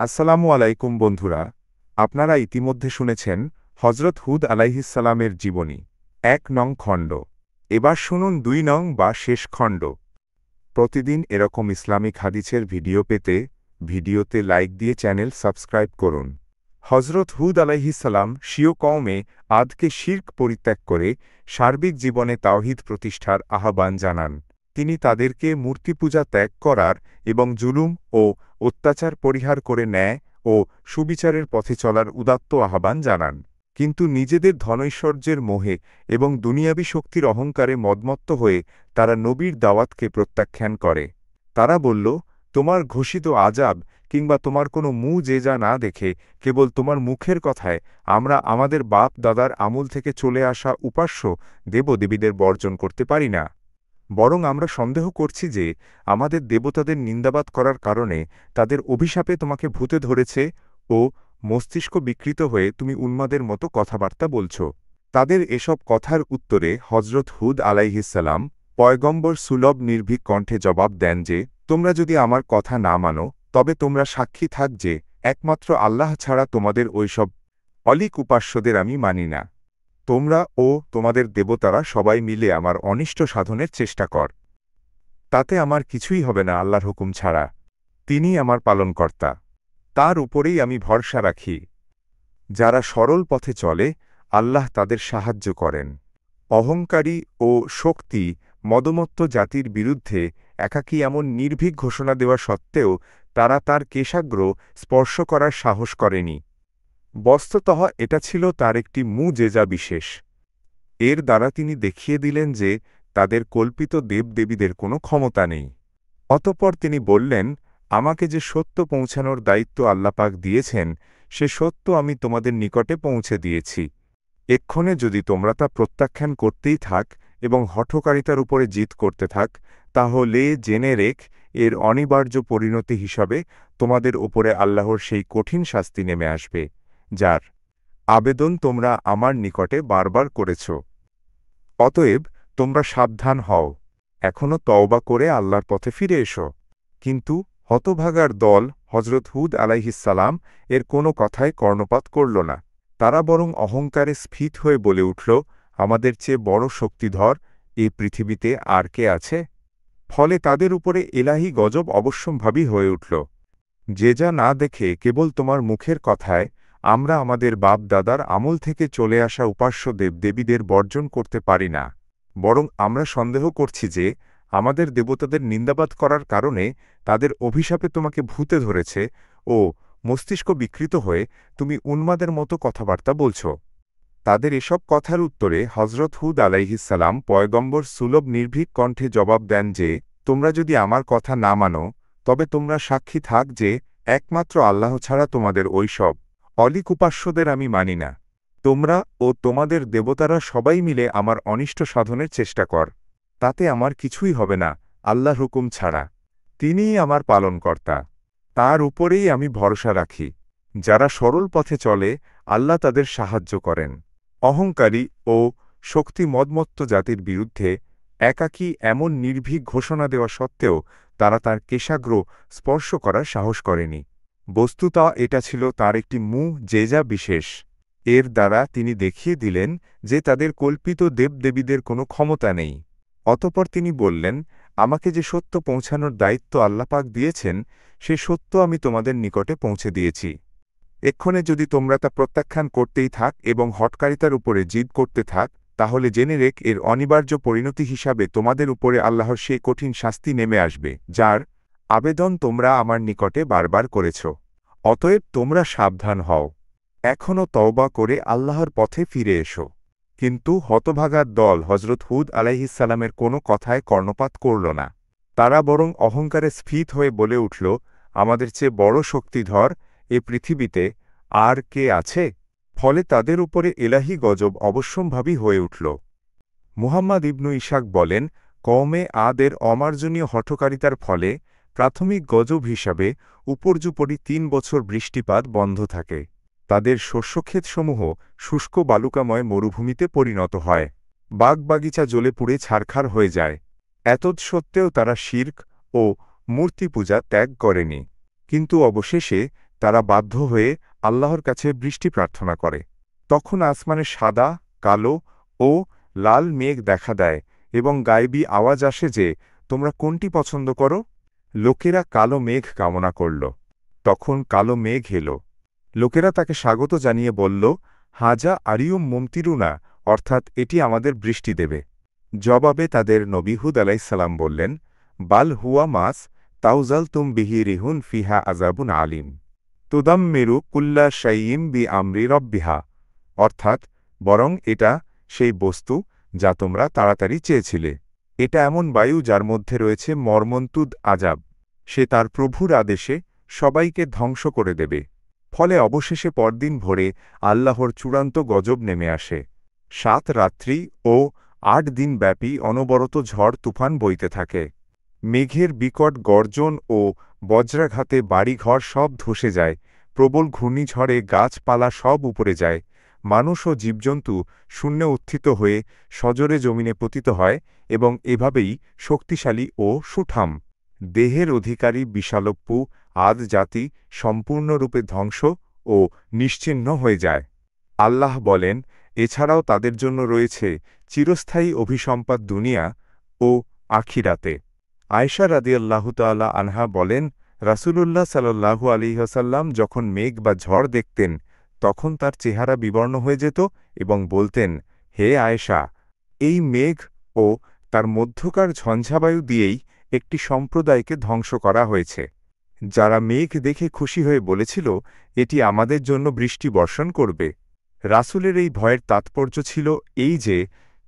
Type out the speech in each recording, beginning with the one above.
আসসালামু আলাইকুম বন্ধুরা, আপনারা ইতিমধ্যে শুনেছেন হজরত হুদ আলাইহিসসালামের জীবনী ১ নং খণ্ড। এবার শুনুন ২ নং বা শেষ খণ্ড। প্রতিদিন এরকম ইসলামিক হাদিসের ভিডিও পেতে ভিডিওতে লাইক দিয়ে চ্যানেল সাবস্ক্রাইব করুন। হজরত হুদ আলাইহিসসালাম স্বীয় কওমে আদকে শিরক পরিত্যাগ করে সার্বিক জীবনে তাওহীদ প্রতিষ্ঠার আহ্বান জানান। তিনি তাদেরকে মূর্তিপূজা ত্যাগ করার এবং জুলুম ও অত্যাচার পরিহার করে ন্যায় ও সুবিচারের পথে চলার উদাত্ত আহ্বান জানান। কিন্তু নিজেদের ধনৈশ্বর্যের মোহে এবং দুনিয়াবী শক্তির অহংকারে মদমত্ত হয়ে তারা নবীর দাওয়াতকে প্রত্যাখ্যান করে। তারা বলল, তোমার ঘোষিত আজাব কিংবা তোমার কোনো মুজেজা না দেখে কেবল তোমার মুখের কথায় আমরা আমাদের বাপ দাদার আমল থেকে চলে আসা উপাস্য দেবদেবীদের বর্জন করতে পারি না। বরং আমরা সন্দেহ করছি যে আমাদের দেবতাদের নিন্দাবাদ করার কারণে তাদের অভিশাপে তোমাকে ভূতে ধরেছে ও মস্তিষ্ক বিকৃত হয়ে তুমি উন্মাদের মতো কথাবার্তা বলছ। তাদের এসব কথার উত্তরে হজরত হুদ আলাইহিসসালাম পয়গম্বর সুলভ নির্ভীক কণ্ঠে জবাব দেন যে, তোমরা যদি আমার কথা না মানো তবে তোমরা সাক্ষী থাক যে একমাত্র আল্লাহ ছাড়া তোমাদের ওইসব অলিক উপাস্যদের আমি মানি না। তোমরা ও তোমাদের দেবতারা সবাই মিলে আমার অনিষ্ট সাধনের চেষ্টা কর, তাতে আমার কিছুই হবে না আল্লাহর হুকুম ছাড়া। তিনি আমার পালনকর্তা, তার উপরেই আমি ভরসা রাখি। যারা সরল পথে চলে আল্লাহ তাদের সাহায্য করেন। অহংকারী ও শক্তি মদমত্ত জাতির বিরুদ্ধে একাকী এমন নির্ভীক ঘোষণা দেওয়া সত্ত্বেও তারা তার কেশাগ্র স্পর্শ করার সাহস করেনি। বস্তুতঃ এটা ছিল তার একটি মুজেজা বিশেষ। এর দ্বারা তিনি দেখিয়ে দিলেন যে তাদের কল্পিত দেবদেবীদের কোনো ক্ষমতা নেই। অতঃপর তিনি বললেন, আমাকে যে সত্য পৌঁছানোর দায়িত্ব আল্লাপাক দিয়েছেন সে সত্য আমি তোমাদের নিকটে পৌঁছে দিয়েছি। এক্ষণে যদি তোমরা তা প্রত্যাখ্যান করতেই থাক এবং হঠকারিতার উপরে জিত করতে থাক, তাহলে জেনে রেখ এর অনিবার্য পরিণতি হিসাবে তোমাদের উপরে আল্লাহর সেই কঠিন শাস্তি নেমে আসবে, যার আবেদন তোমরা আমার নিকটে বারবার করেছ। অতএব তোমরা সাবধান হও, এখনও তওবা করে আল্লাহর পথে ফিরে এসো। কিন্তু হতভাগার দল হজরত হুদ আলাইহিসসালাম এর কোনো কথায় কর্ণপাত করল না। তারা বরং অহংকারে স্ফীত হয়ে বলে উঠল, আমাদের চেয়ে বড় শক্তিধর এই পৃথিবীতে আর কে আছে? ফলে তাদের উপরে এলাহি গজব অবশ্যম্ভাবী হয়ে উঠল। যে যা না দেখে কেবল তোমার মুখের কথায় আমরা আমাদের বাপ দাদার আমল থেকে চলে আসা উপাস্য দেবদেবীদের বর্জন করতে পারি না, বরং আমরা সন্দেহ করছি যে আমাদের দেবতাদের নিন্দাবাদ করার কারণে তাদের অভিশাপে তোমাকে ভূতে ধরেছে ও মস্তিষ্ক বিকৃত হয়ে তুমি উন্মাদের মতো কথাবার্তা বলছ। তাদের এসব কথার উত্তরে হজরত হুদ আলাইহিসসালাম পয়গম্বর সুলভ নির্ভীক কণ্ঠে জবাব দেন যে, তোমরা যদি আমার কথা না মানো তবে তোমরা সাক্ষী থাক যে একমাত্র আল্লাহ ছাড়া তোমাদের ওইসব অলিক উপাস্যদের আমি মানি না। তোমরা ও তোমাদের দেবতারা সবাই মিলে আমার অনিষ্ট সাধনের চেষ্টা কর, তাতে আমার কিছুই হবে না আল্লাহর হুকুম ছাড়া। তিনিই আমার পালনকর্তা, তার উপরেই আমি ভরসা রাখি। যারা সরল পথে চলে আল্লাহ তাদের সাহায্য করেন। অহংকারী ও শক্তি মদমত্ত জাতির বিরুদ্ধে একাকী এমন নির্ভীক ঘোষণা দেওয়া সত্ত্বেও তারা তার কেশাগ্র স্পর্শ করার সাহস করেনি। বস্তুত এটা ছিল তার একটি মুজেজা বিশেষ। এর দ্বারা তিনি দেখিয়ে দিলেন যে তাদের কল্পিত দেবদেবীদের কোনো ক্ষমতা নেই। অতঃপর তিনি বললেন, আমাকে যে সত্য পৌঁছানোর দায়িত্ব আল্লাপাক দিয়েছেন সে সত্য আমি তোমাদের নিকটে পৌঁছে দিয়েছি। এক্ষণে যদি তোমরা তা প্রত্যাখ্যান করতেই থাক এবং হঠকারিতার উপরে জিদ করতে থাক, তাহলে জেনে রেখ এর অনিবার্য পরিণতি হিসাবে তোমাদের উপরে আল্লাহর সেই কঠিন শাস্তি নেমে আসবে, যার আবেদন তোমরা আমার নিকটে বারবার করেছ। অতএব তোমরা সাবধান হও, এখনও তওবা করে আল্লাহর পথে ফিরে এসো। কিন্তু হতভাগার দল হজরত হুদ আলাইহিসসালামের কোনো কথায় কর্ণপাত করল না। তারা বরং অহংকারে স্ফীত হয়ে বলে উঠল, আমাদের চেয়ে বড় শক্তিধর এ পৃথিবীতে আর কে আছে? ফলে তাদের উপরে এলাহি গজব অবশ্যম্ভাবী হয়ে উঠল। মুহাম্মদ ইবনু ইসহাক বলেন, কওমে আদের অমার্জনীয় হঠকারিতার ফলে প্রাথমিক গজব হিসাবে উপর্যুপরি ৩ বছর বৃষ্টিপাত বন্ধ থাকে। তাদের শস্যক্ষেতসমূহ শুষ্ক বালুকাময় মরুভূমিতে পরিণত হয়। বাগবাগিচা জ্বলে পুড়ে ছারখার হয়ে যায়। এতৎসত্ত্বেও তারা শিরক ও মূর্তিপূজা ত্যাগ করেনি। কিন্তু অবশেষে তারা বাধ্য হয়ে আল্লাহর কাছে বৃষ্টি প্রার্থনা করে। তখন আসমানে সাদা, কালো ও লাল মেঘ দেখা দেয় এবং গায়েবী আওয়াজ আসে যে, তোমরা কোনটি পছন্দ করো? লোকেরা কালো মেঘ কামনা করল। তখন কালো মেঘ এলো। লোকেরা তাকে স্বাগত জানিয়ে বলল, হাজা আরিয়ুম মুমতিরুনা, অর্থাৎ এটি আমাদের বৃষ্টি দেবে। জবাবে তাদের নবী হুদ আলাইসাল্লাম বললেন, বাল হুয়া মাস তাউজাল তুম বিহি রিহুন ফিহা আজাবুন আলিম তুদাম্মিরু কুল্লা শাইইম বি আমরি রব্বিহা, অর্থাৎ বরং এটা সেই বস্তু যা তোমরা তাড়াতাড়ি চেয়েছিলে। এটা এমন বায়ু যার মধ্যে রয়েছে মর্মন্তুদ আজাব। সে তার প্রভুর আদেশে সবাইকে ধ্বংস করে দেবে। ফলে অবশেষে পরদিন ভোরে আল্লাহর চূড়ান্ত গজব নেমে আসে। 7 রাত্রি ও 8 দিন ব্যাপী অনবরত ঝড় তুফান বইতে থাকে। মেঘের বিকট গর্জন ও বজ্রাঘাতে বাড়িঘর সব ধসে যায়। প্রবল ঘূর্ণিঝড়ে গাছপালা সব উপরে যায়। মানুষ ও জীবজন্তু শূন্যে উত্থিত হয়ে সজোরে জমিনে পতিত হয় এবং এভাবেই শক্তিশালী ও সুঠাম দেহের অধিকারী বিশালপ্পু আদ জাতি সম্পূর্ণরূপে ধ্বংস ও নিশ্চিহ্ন হয়ে যায়। আল্লাহ বলেন, এছাড়াও তাদের জন্য রয়েছে চিরস্থায়ী অভিসম্পাদ দুনিয়া ও আখিরাতে। আয়েশা রাদিয়াল্লাহু তাআলা আনহা বলেন, রাসূলুল্লাহ সাল্লাল্লাহু আলাইহি ওয়াসাল্লাম যখন মেঘ বা ঝড় দেখতেন তখন তার চেহারা বিবর্ণ হয়ে যেত এবং বলতেন, হে আয়েশা, এই মেঘ ও তার মধ্যকার ঝঞ্ঝাবায়ু দিয়েই একটি সম্প্রদায়কে ধ্বংস করা হয়েছে, যারা মেঘ দেখে খুশি হয়ে বলেছিল, এটি আমাদের জন্য বৃষ্টি বর্ষণ করবে। রাসূলের এই ভয়ের তাৎপর্য ছিল এই যে,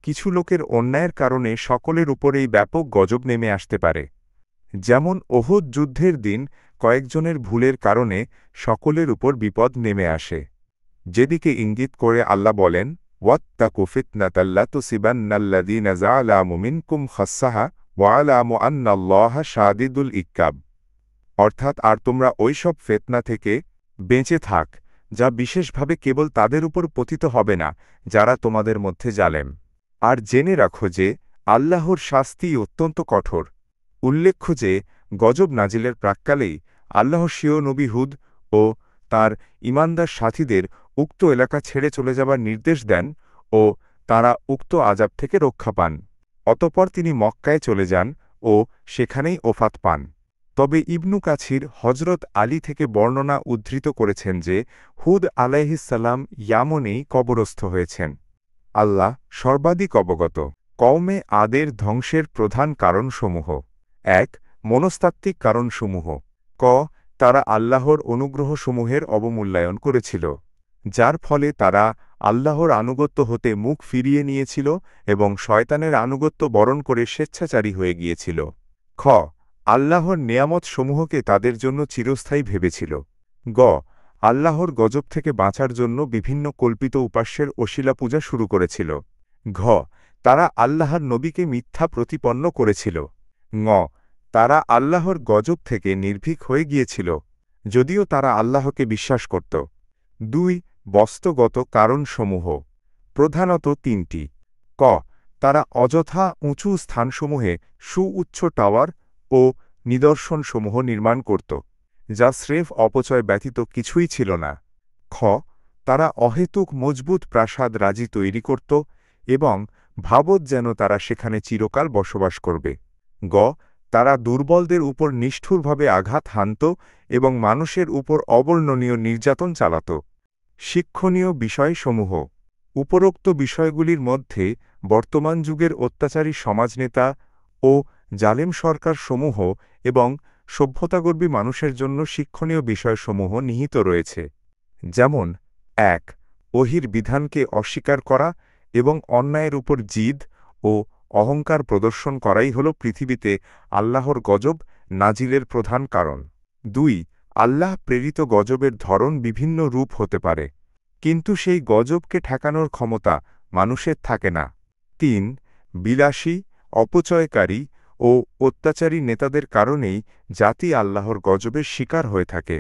কিছু লোকের অন্যায়ের কারণে সকলের উপরেই ব্যাপক গজব নেমে আসতে পারে। যেমন ওহুদ যুদ্ধের দিন কয়েকজনের ভুলের কারণে সকলের উপর বিপদ নেমে আসে। যেদিকে ইঙ্গিত করে আল্লাহ বলেন, ওয়াত্তাকু ফিতনাতাল লা তুসিবান্নাল্লাযীনা যালামু মিনকুম খাসসাহা ওয়া'লামু আন্নাল্লাহা শাদীদুল ইক্কাব, অর্থাৎ আর তোমরা ওইসব ফিতনা থেকে বেঁচে থাক যা বিশেষভাবে কেবল তাদের উপর পতিত হবে না যারা তোমাদের মধ্যে জালেম। আর জেনে রাখো যে আল্লাহর শাস্তি অত্যন্ত কঠোর। উল্লেখ্য যে গজব নাজিলের প্রাক্কালেই আল্লাহ স্বীয় নবী হুদ ও তার ঈমানদার সাথীদের উক্ত এলাকা ছেড়ে চলে যাবার নির্দেশ দেন ও তারা উক্ত আযাব থেকে রক্ষা পান। অতঃপর তিনি মক্কায় চলে যান ও সেখানেই ওফাত পান। তবে ইবনু কাছির হজরত আলী থেকে বর্ণনা উদ্ধৃত করেছেন যে হুদ আলাইহিসসালাম ইয়ামনেই কবরস্থ হয়েছেন। আল্লাহ সর্বাধিক অবগত। কওমে আদের ধ্বংসের প্রধান কারণসমূহ। 1. মনস্তাত্ত্বিক কারণসমূহ। ক. তারা আল্লাহর অনুগ্রহসমূহের অবমূল্যায়ন করেছিল, যার ফলে তারা আল্লাহর আনুগত্য হতে মুখ ফিরিয়ে নিয়েছিল এবং শয়তানের আনুগত্য বরণ করে স্বেচ্ছাচারী হয়ে গিয়েছিল। খ. আল্লাহর নেয়ামতসমূহকে তাদের জন্য চিরস্থায়ী ভেবেছিল। গ. আল্লাহর গজব থেকে বাঁচার জন্য বিভিন্ন কল্পিত উপাস্যের অশিলা পূজা শুরু করেছিল। ঘ. তারা আল্লাহর নবীকে মিথ্যা প্রতিপন্ন করেছিল। ঙ. তারা আল্লাহর গজব থেকে নির্ভীক হয়ে গিয়েছিল, যদিও তারা আল্লাহকে বিশ্বাস করত। 2. বস্তুগত কারণসমূহ। প্রধানত 3টি। ক. তারা অযথা উঁচু স্থানসমূহে সুউচ্চ টাওয়ার ও নিদর্শনসমূহ নির্মাণ করত, যা স্রেফ অপচয় ব্যতীত কিছুই ছিল না। খ. তারা অহেতুক মজবুত প্রাসাদ রাজি তৈরি করত এবং ভাবত যেন তারা সেখানে চিরকাল বসবাস করবে। গ. তারা দুর্বলদের উপর নিষ্ঠুরভাবে আঘাত হানত এবং মানুষের উপর অবর্ণনীয় নির্যাতন চালাত। শিক্ষণীয় বিষয়সমূহ। উপরোক্ত বিষয়গুলির মধ্যে বর্তমান যুগের অত্যাচারী সমাজনেতা ও জালেম সরকারসমূহ এবং সভ্যতাগর্বী মানুষের জন্য শিক্ষণীয় বিষয়সমূহ নিহিত রয়েছে। যেমন 1. ওহীর বিধানকে অস্বীকার করা এবং অন্যায়ের উপর জিদ ও অহংকার প্রদর্শন করাই হল পৃথিবীতে আল্লাহর গজব নাজিলের প্রধান কারণ। 2. আল্লাহ প্রেরিত গজবের ধরন বিভিন্ন রূপ হতে পারে, কিন্তু সেই গজবকে ঠেকানোর ক্ষমতা মানুষের থাকে না। 3. বিলাসী, অপচয়কারী ও অত্যাচারী নেতাদের কারণেই জাতি আল্লাহর গজবের শিকার হয়ে থাকে।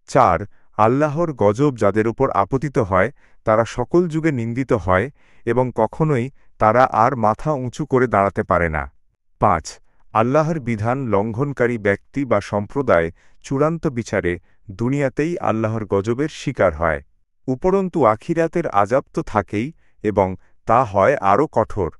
4. আল্লাহর গজব যাদের উপর আপতিত হয় তারা সকল যুগে নিন্দিত হয় এবং কখনোই তারা আর মাথা উঁচু করে দাঁড়াতে পারে না। 5. আল্লাহর বিধান লঙ্ঘনকারী ব্যক্তি বা সম্প্রদায় চূড়ান্ত বিচারে দুনিয়াতেই আল্লাহর গজবের শিকার হয়। উপরন্তু আখিরাতের আযাব তো থাকেই এবং তা হয় আরও কঠোর।